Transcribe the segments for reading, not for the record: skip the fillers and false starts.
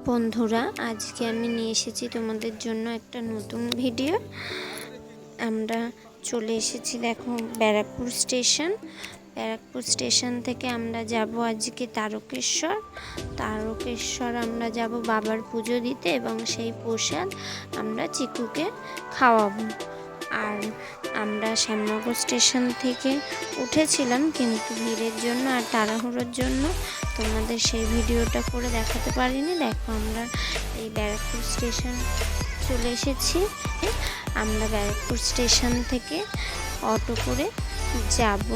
বন্ধুরা, আজকে আমি নিয়ে এসেছি তোমাদের জন্য একটা নতুন ভিডিও। আমরা চলে এসেছি, দেখো, ব্যারাকপুর স্টেশন। ব্যারাকপুর স্টেশন থেকে আমরা যাব আজকে তারকেশ্বর। তারকেশ্বর আমরা যাব বাবার পুজো দিতে এবং সেই প্রসাদ আমরা চিকুকে খাওয়াবো। আর আমরা শ্যামনগর স্টেশন থেকে উঠেছিলাম, কিন্তু ভিড়ের জন্য আর তাড়াহুড়োর জন্য তোমাদের সেই ভিডিওটা করে দেখাতে পারিনি। দেখো, আমরা এই ব্যারাকপুর স্টেশন চলে এসেছি। আমরা ব্যারাকপুর স্টেশন থেকে অটো করে যাব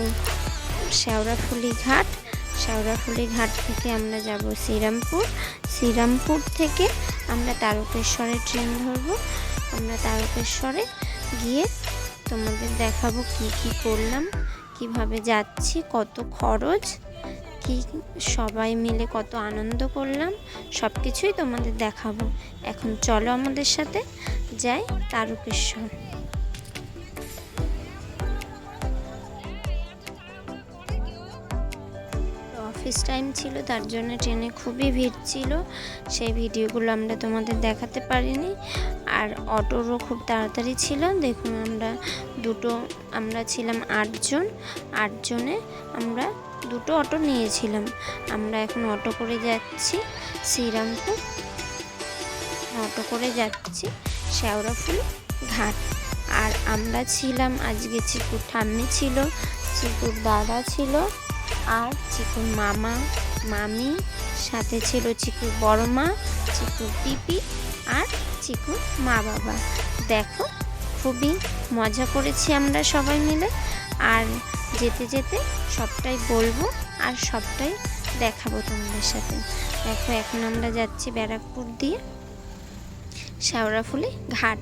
শেওড়াফুলি ঘাট। শেওড়াফুলি ঘাট থেকে আমরা যাব শ্রীরামপুর। শ্রীরামপুর থেকে আমরা তারকেশ্বরে ট্রেন ধরবো। আমরা তারকেশ্বরে গিয়ে তোমাদের দেখাবো কি কি করলাম, কিভাবে যাচ্ছি, কত খরচ, কি সবাই মিলে কত আনন্দ করলাম, সব কিছুই তোমাদের দেখাবো। এখন চলো আমাদের সাথে যাই তারকেশ্বর। অফিস টাইম ছিল, তার জন্য ট্রেনে খুবই ভিড় ছিল, সেই ভিডিওগুলো আমরা তোমাদের দেখাতে পারিনি। আর অটোরও খুব তাড়াতাড়ি ছিল। দেখুন, আমরা ছিলাম 8 জন। 8 জনে আমরা দুটো অটো নিয়েছিলাম। আমরা এখন অটো করে যাচ্ছি শ্রীরামপুর, অটো করে যাচ্ছি শেওড়াফুলি ঘাট। আর আমরা ছিলাম, আজকে চিকুর ঠাম্মি ছিল, চিকুর দাদা ছিল, আর চিকুর মামা মামি, সাথে ছিল চিকুর বড় মা, চিকুর পিপি আর চিকুর মা বাবা। দেখো, খুবই মজা করেছি আমরা সবাই মিলে। আর যেতে যেতে সবটাই বলবো আর সবটাই দেখাবো তোমাদের সাথে। দেখো, এখন আমরা যাচ্ছি ব্যারাকপুর দিয়ে শেওড়াফুলি ঘাট।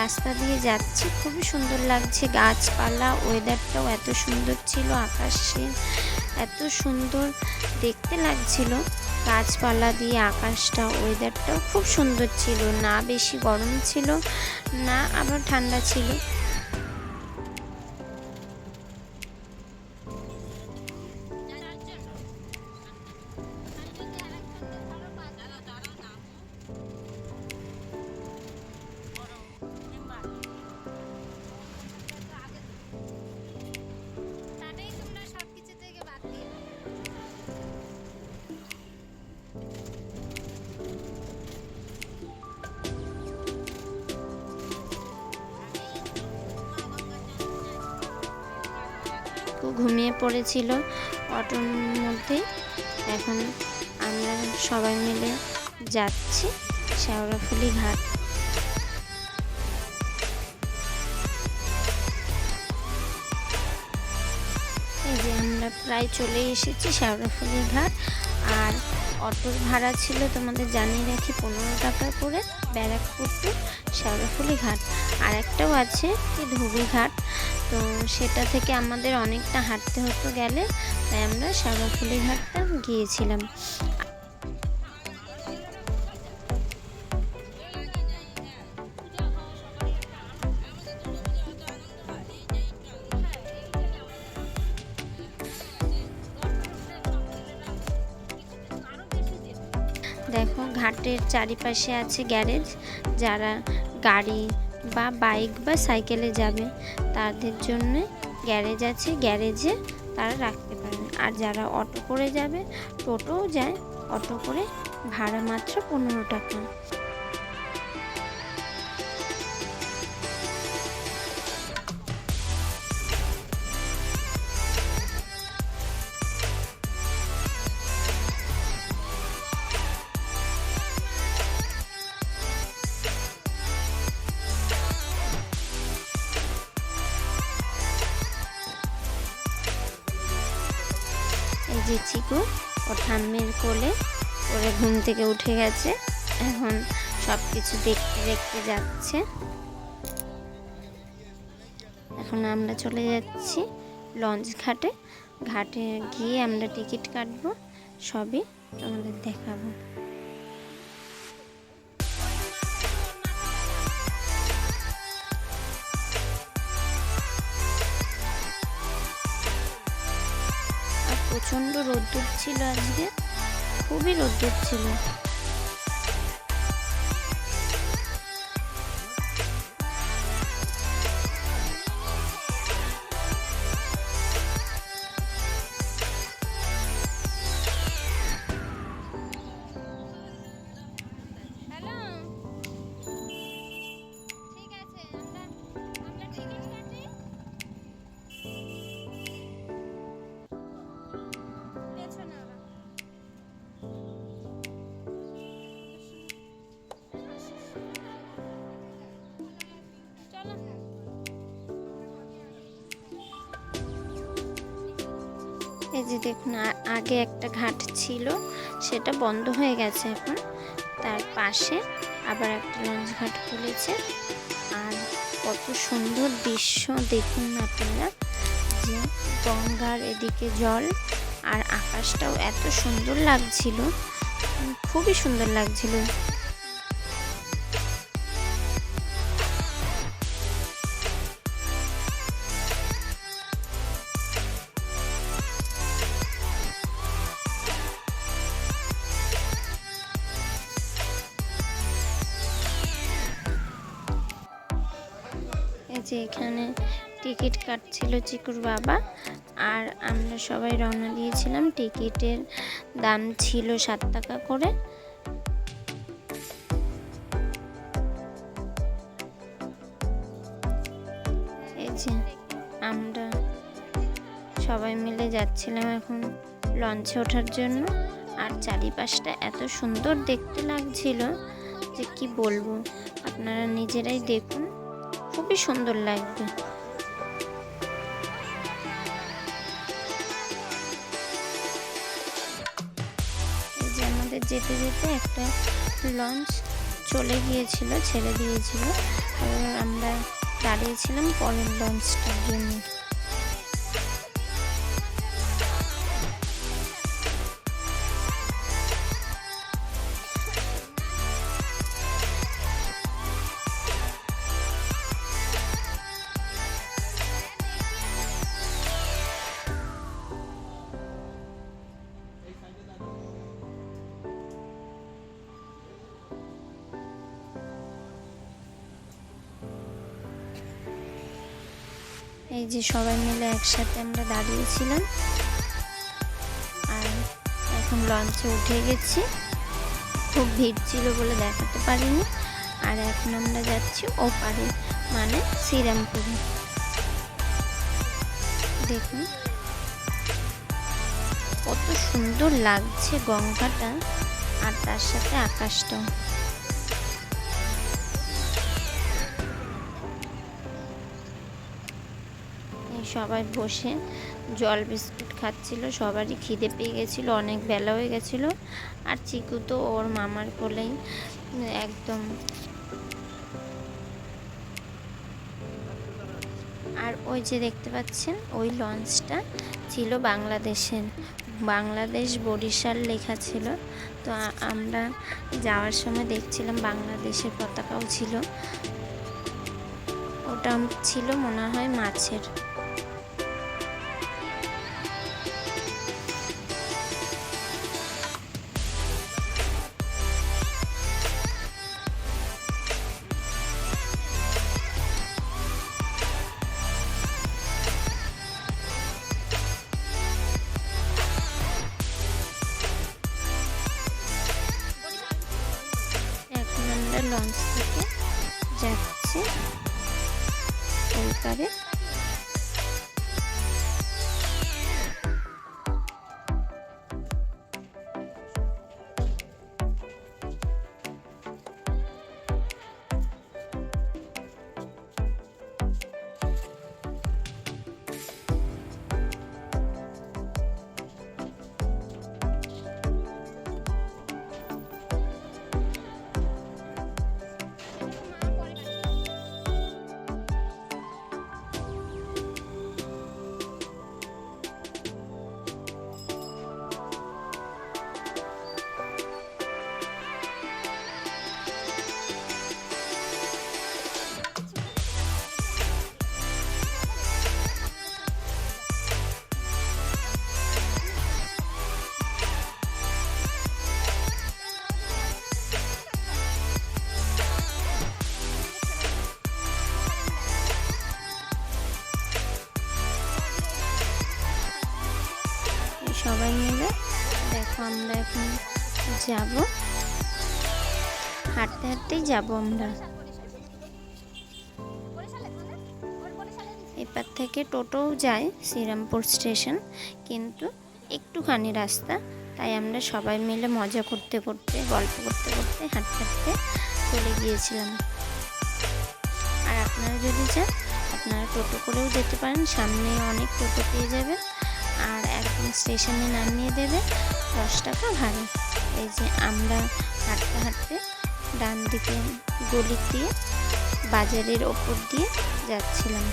রাস্তা দিয়ে যাচ্ছি, খুবই সুন্দর লাগছে, গাছপালা, ওয়েদারটাও এত সুন্দর ছিল, আকাশে এত সুন্দর দেখতে লাগছিল, গাছপালা দিয়ে আকাশটা, ওয়েদারটাও খুব সুন্দর ছিল, না বেশি গরম ছিল না আবার ঠান্ডা ছিল। ঘুমিয়ে পড়েছিল অটোর মধ্যে। এখন আমরা সবাই মিলে যাচ্ছি শেওড়াফুলি ঘাট। এই যে আমরা প্রায় চলে এসেছি শেওড়াফুলি ঘাট। আর অটোর ভাড়া ছিল, তোমাদের জানিয়ে রাখি, 15 টাকা করে ব্যারাকপুর টু শেওড়াফুলি ঘাট। আর একটাও আছে কি ধুবি ঘাট, তো সেটা থেকে আমাদের অনেকটা হাঁটতে হতো গেলে, তাই আমরা শেওড়াফুলি ঘাটটা গিয়েছিলাম। দেখো, ঘাটের চারিপাশে আছে গ্যারেজ। যারা গাড়ি বা বাইক বা সাইকেলে যাবে তাদের জন্য গ্যারেজ আছে, গ্যারেজে তারা রাখতে পারেন। আর যারা অটো করে যাবে, টোটোও যায়, অটো করে ভাড়া মাত্র 15 টাকা। এই যে চিকু ও ঠাম্মির কোলে ওরে ঘুম থেকে উঠে গেছে, এখন সব কিছু দেখতে দেখতে যাচ্ছে। এখন আমরা চলে যাচ্ছি লঞ্চ ঘাটে। ঘাটে গিয়ে আমরা টিকিট কাটবো, সবই তোমাদের দেখাবো। আর প্রচণ্ড রোদ্দুর ছিল আজকে, খুবই রোদ্দুর ছিল। এই যে দেখুন, আগে একটা ঘাট ছিল, সেটা বন্ধ হয়ে গেছে এখন। তার পাশে আবার একটা লঞ্চ ঘাট খুলেছে। আর কত সুন্দর দৃশ্য দেখুন আপনারা, যে গঙ্গার এদিকে জল, আর আকাশটাও এত সুন্দর লাগছিল, খুবই সুন্দর লাগছিল। যে এখানে টিকিট কাটছিল চিকুর বাবা, আর আমরা সবাই রওনা দিয়েছিলাম। টিকিটের দাম ছিল 7 টাকা করে। এই যে আমরা সবাই মিলে যাচ্ছিলাম এখন লঞ্চে ওঠার জন্য। আর চারিপাশটা এত সুন্দর দেখতে লাগছিল যে কি বলবো, আপনারা নিজেরাই দেখুন, খুবই সুন্দর লাগবে। এই যে আমাদের যেতে যেতে একটা লঞ্চ চলে গিয়েছিল, ছেড়ে দিয়েছিল। আমরা দাঁড়িয়েছিলাম পরের লঞ্চটার জন্য। এই যে সবাই মিলে একসাথে আমরা দাঁড়িয়েছিলাম, আর এখন লঞ্চে উঠে গেছি। খুব ভিড় ছিল বলে দেখাতে পারিনি। আর এখন আমরা যাচ্ছি ওপারে, মানে শ্রীরামপুরে। দেখুন কত সুন্দর লাগছে গঙ্গাটা, আর তার সাথে আকাশটাও। সবাই বসে জল বিস্কুট খাচ্ছিল, সবারই খিদে পেয়ে গেছিলো, অনেক বেলা হয়ে গেছিলো। আর চিকু তো ওর মামার কোলেই একদম। আর ওই যে দেখতে পাচ্ছেন, ওই লঞ্চটা ছিল বাংলাদেশের, বাংলাদেশ বরিশাল লেখা ছিল। তো আমরা যাওয়ার সময় দেখছিলাম বাংলাদেশের পতাকাও ছিল। ওটা ছিল মনে হয় মাছের। লঞ্চ থেকে যাচ্ছে ওই পারে। আমরা এখন যাব, হাঁটতে হাঁটতেই যাব আমরা। এপার থেকে টোটোও যায় শ্রীরামপুর স্টেশন, কিন্তু একটুখানি রাস্তা, তাই আমরা সবাই মিলে মজা করতে করতে, গল্প করতে করতে, হাঁটতে হাঁটতে চলে গিয়েছিলাম। আর আপনারা যদি চান আপনারা টোটো করেও যেতে পারেন, সামনে অনেক টোটো পেয়ে যাবেন, আর একদম স্টেশনে নামিয়ে দেবে, 10 টাকা ভাড়া। এই যে আমরা হাঁটতে হাঁটতে ডান দিকে গলি দিয়ে বাজারের ওপর দিয়ে যাচ্ছিলাম।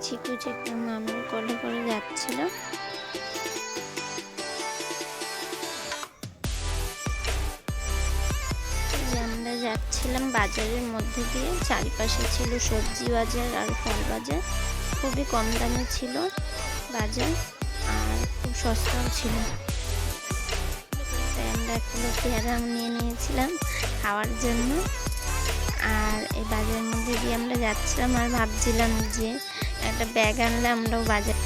চিকু চিকু মামুর কোলে করে যাচ্ছিল। আমরা যাচ্ছিলাম বাজারের মধ্যে দিয়ে, চারিপাশে ছিল সবজি বাজার আর ফল বাজার, খুবই কম দামে ছিল বাজার আর খুব সস্তাও ছিল। তাই আমরা 1 কিলো পেয়ারা নিয়ে নিয়েছিলাম খাওয়ার জন্য। আর এই বাজারের মধ্যে দিয়ে আমরা যাচ্ছিলাম আর ভাবছিলাম যে একটা ব্যাগ আনলে আমরাও বাজার।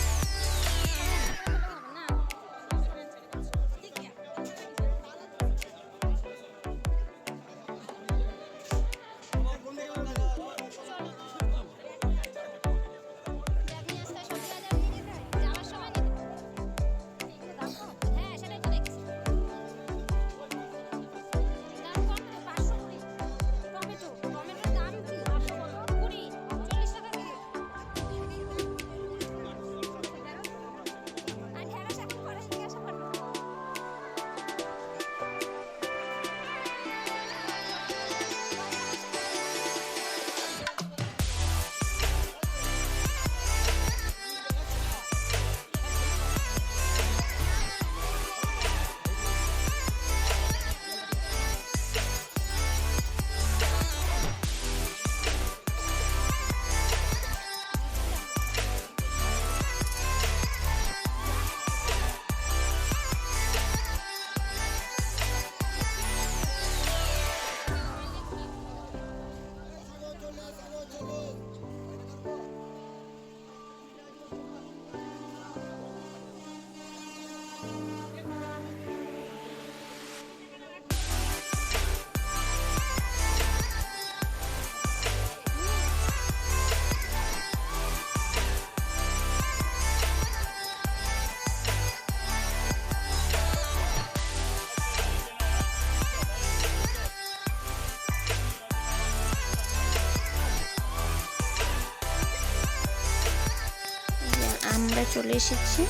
আমরা চলে এসেছি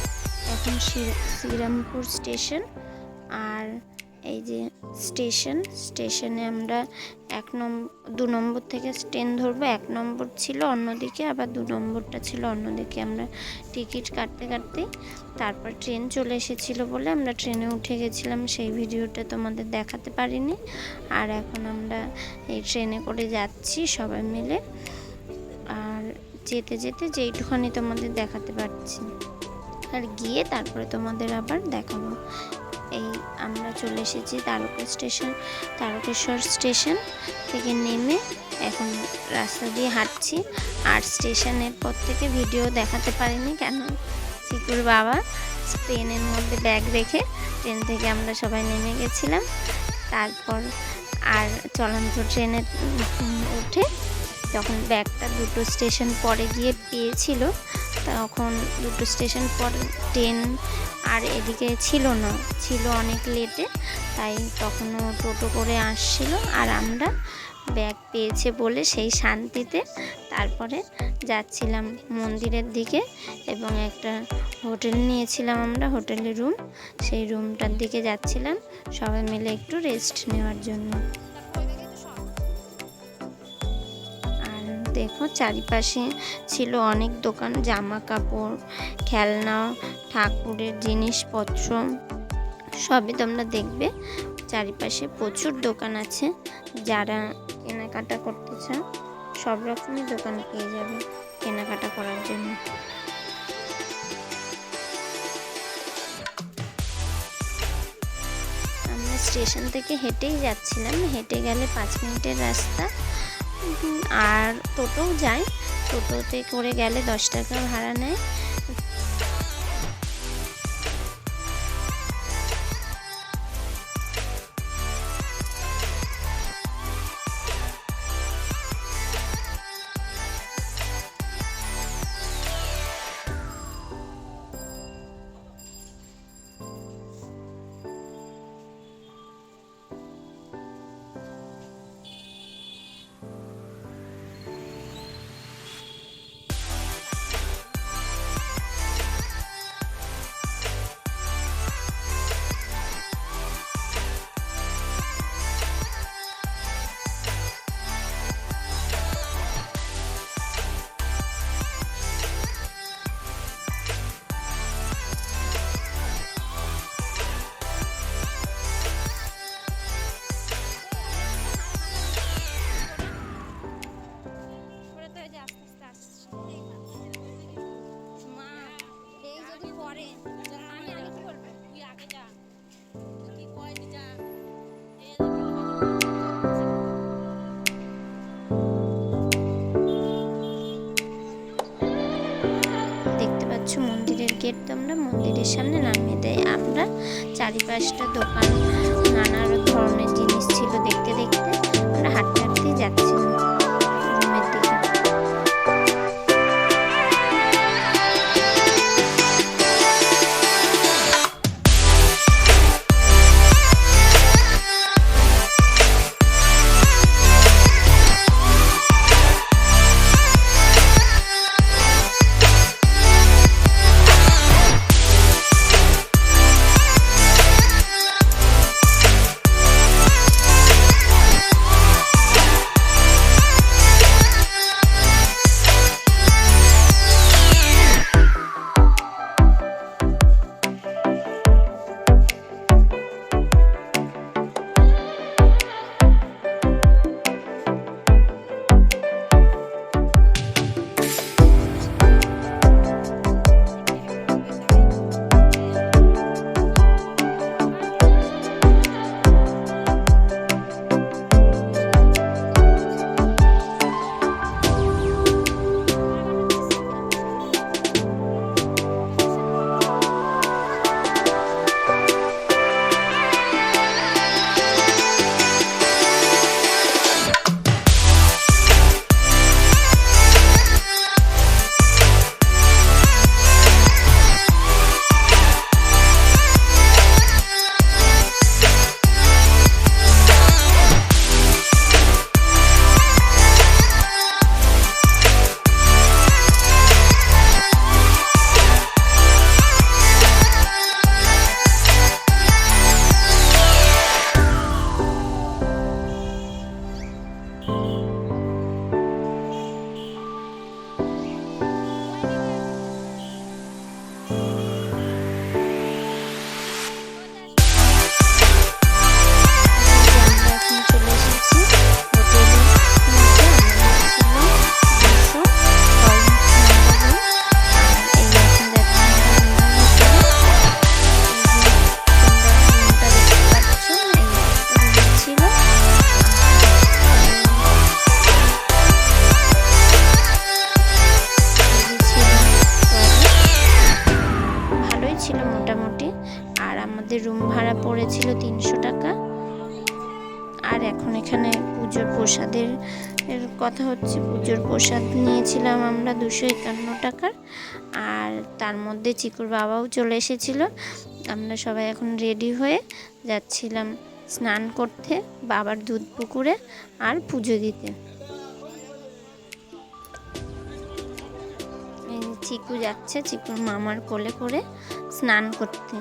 এখন শ্রীরামপুর স্টেশন। আর এই যে স্টেশনে আমরা 2 নম্বর থেকে ট্রেন ধরবো। 1 নম্বর ছিল অন্যদিকে, আবার 2 নম্বরটা ছিল অন্যদিকে। আমরা টিকিট কাটতে কাটতেই তারপর ট্রেন চলে এসেছিলো বলে আমরা ট্রেনে উঠে গেছিলাম, সেই ভিডিওটা তোমাদের দেখাতে পারিনি। আর এখন আমরা এই ট্রেনে করে যাচ্ছি সবাই মিলে, আর যেতে যেতে যেইটুখানি তোমাদের দেখাতে পারছি, আর গিয়ে তারপরে তোমাদের আবার দেখাবো। এই আমরা চলে এসেছি তারকেশ্বর স্টেশন থেকে নেমে এখন রাস্তা দিয়ে হাঁটছি। আর স্টেশনের পর থেকে ভিডিও দেখাতে পারিনি, কেন চিকুর বাবা ট্রেনের মধ্যে ব্যাগ রেখে ট্রেন থেকে আমরা সবাই নেমে গেছিলাম। তারপর আর চলন্ত ট্রেনে উঠে যখন ব্যাগটা 2টো স্টেশন পরে গিয়ে পেয়েছিল, তখন 2টো স্টেশন পর ট্রেন আর এদিকে ছিল না, ছিল অনেক লেটে, তাই তখনও টোটো করে আসছিল। আর আমরা ব্যাগ পেয়েছে বলে সেই শান্তিতে তারপরে যাচ্ছিলাম মন্দিরের দিকে, এবং একটা হোটেল নিয়েছিলাম আমরা, হোটেলের রুম, সেই রুমটার দিকে যাচ্ছিলাম সবাই মিলে একটু রেস্ট নেওয়ার জন্য। আর দেখো চারিপাশে ছিল অনেক দোকান, জামা কাপড়, খেলনা, ঠাকুরের জিনিসপত্র সবই তোমরা দেখবে। চারিপাশে প্রচুর দোকান আছে, যারা কেনাকাটা করতে চাও সব রকমের দোকান পেয়ে যাবে কেনাকাটা করার জন্য। আমরা স্টেশন থেকে হেঁটেই যাচ্ছিলাম, হেঁটে গেলে 5 মিনিটের রাস্তা। আর টোটোও যায়, টোটোতে করে গেলে 10 টাকা ভাড়া নেয়। মন্দিরের গেট তোমরা মন্দিরের সামনে নামিয়ে দেয়। আমরা চারিপাশটা দোকান, নানা ধরনের জিনিস ছিল, দেখতে দেখতে আমরা হাঁটতে হাঁটতেই যাচ্ছিলাম রুমের দিকে। রুম ভাড়া পড়েছিল 300 টাকা। আর এখন এখানে পুজোর প্রসাদের কথা হচ্ছে, পুজোর প্রসাদ নিয়েছিলাম আমরা 251 টাকার। আর তার মধ্যে চিকুর বাবাও চলে এসেছিল। আমরা সবাই এখন রেডি হয়ে যাচ্ছিলাম স্নান করতে বাবার দুধ পুকুরে আর পুজো দিতে। চিকু যাচ্ছে চিকুর মামার কোলে করে স্নান করতে।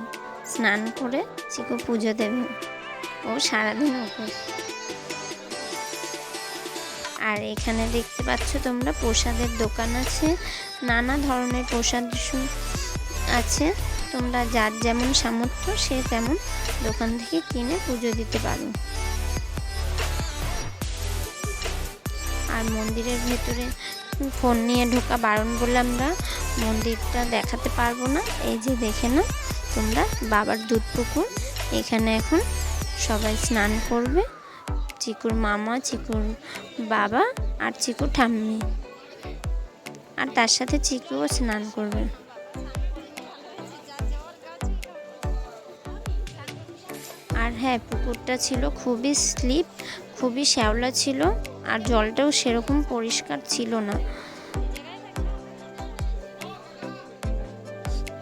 স্নান করে চিকু পুজো দেবে, ও সারাদিন উপোস। আর এখানে দেখতে পাচ্ছ তোমরা প্রসাদের দোকান আছে, নানা ধরনের প্রসাদ আছে। তোমরা যার যেমন সামর্থ্য সে তেমন দোকান থেকে কিনে পুজো দিতে পারো। আর মন্দিরের ভেতরে ফোন নিয়ে ঢোকা বারণ বলে আমরা মন্দিরটা দেখাতে পারবো না। এই যে দেখে নাও তোমরা বাবার দুধ পুকুর। এখানে এখন সবাই স্নান করবে, চিকুর মামা, চিকুর বাবা আর চিকুর ঠাম্মি, আর তার সাথে চিকুও স্নান করবে। আর হ্যাঁ, পুকুরটা ছিল খুবই স্লিপ, খুবই শ্যাওলা ছিল, আর জলটাও সেরকম পরিষ্কার ছিল না।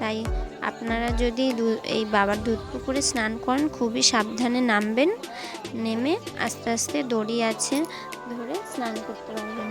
তাই আপনারা যদি এই বাবার দুধ পুকুরে স্নান করেন খুবই সাবধানে নামবেন, নেমে আস্তে আস্তে দড়ি আছে ধরে স্নান করতে পারবেন।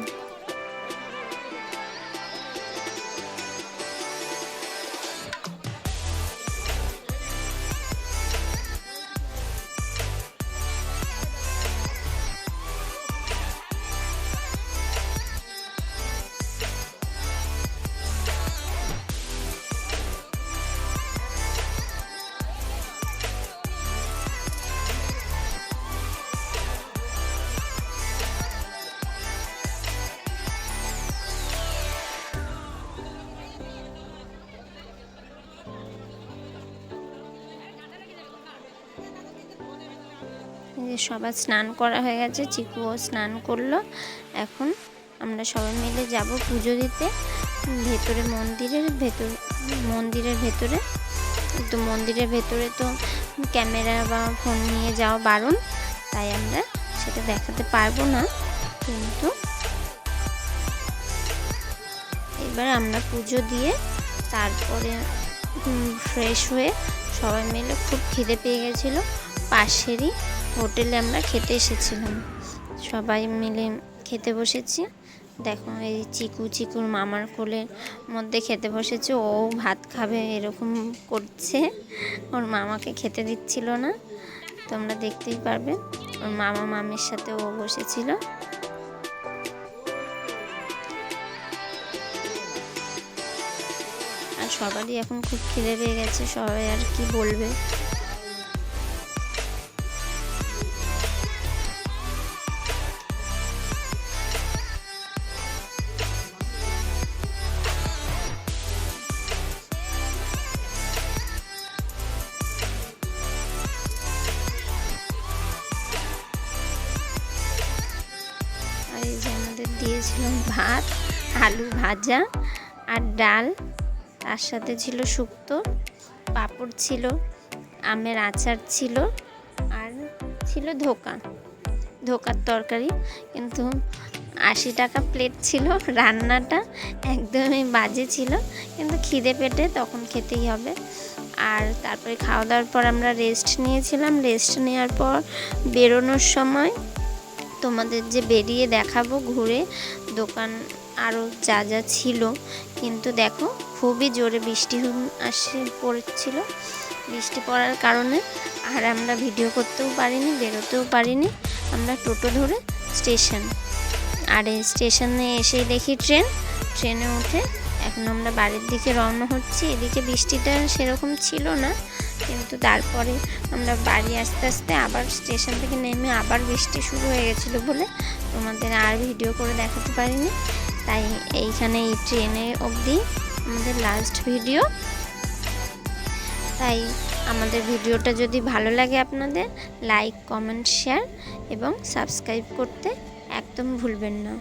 সবার স্নান করা হয়ে গেছে, চিকুও স্নান করলো। এখন আমরা সবাই মিলে যাব পুজো দিতে ভেতরে, মন্দিরের ভেতরে। তো মন্দিরের ভেতরে তো ক্যামেরা বা ফোন নিয়ে যাওয়া বারণ, তাই আমরা সেটা দেখাতে পারবো না। কিন্তু এবার আমরা পুজো দিয়ে তারপরে ফ্রেশ হয়ে সবাই মিলে, খুব খিদে পেয়ে গেছিলো, পাশেরই হোটেলে আমরা খেতে এসেছিলাম। সবাই মিলে খেতে বসেছি। দেখো এই চিকুর মামার কোলের মধ্যে খেতে বসেছে, ও ভাত খাবে এরকম করছে, ওর মামাকে খেতে দিচ্ছিল না। তোমরা দেখতেই পারবে, ওর মামা মামির সাথে ও বসেছিল। আর সবারই এখন খুব খিদে পেয়ে গেছে, সবাই আর কি বলবে। আর এই যে আমাদের দিয়েছিলাম ভাত, আলু ভাজা আর ডাল, তার সাথে ছিল শুক্তো, পাঁপড় ছিল, আমের আচার ছিল, আর ছিল ধোকার তরকারি। কিন্তু 80 টাকা প্লেট ছিল, রান্নাটা একদমই বাজে ছিল, কিন্তু খিদে পেটে তখন খেতেই হবে। আর তারপরে খাওয়া দাওয়ার পর আমরা রেস্ট নিয়েছিলাম। রেস্ট নেওয়ার পর বেরোনোর সময় তোমাদের যে বেরিয়ে দেখাবো ঘুরে দোকান আরও যা যা ছিল। কিন্তু দেখো খুবই জোরে বৃষ্টি পড়ছিল। বৃষ্টি পড়ার কারণে আর আমরা ভিডিও করতেও পারিনি, বেরোতেও পারিনি। আমরা টোটো ধরে স্টেশন, আর এই স্টেশনে এসেই দেখি ট্রেনে উঠে এখন আমরা বাড়ির দিকে রওনা হচ্ছি। এদিকে বৃষ্টিটা সেরকম ছিল না, কিন্তু তারপরে আমরা বাড়ি আস্তে আস্তে আবার স্টেশন থেকে নেমে আবার বৃষ্টি শুরু হয়ে গেছিলো বলে তোমাদের আর ভিডিও করে দেখাতে পারিনি। তাই এইখানে এই ট্রেনে অবধি আমাদের লাস্ট ভিডিও। তাই আমাদের ভিডিওটা যদি ভালো লাগে আপনাদের, লাইক, কমেন্ট, শেয়ার এবং সাবস্ক্রাইব করতে একদম ভুলবেন না।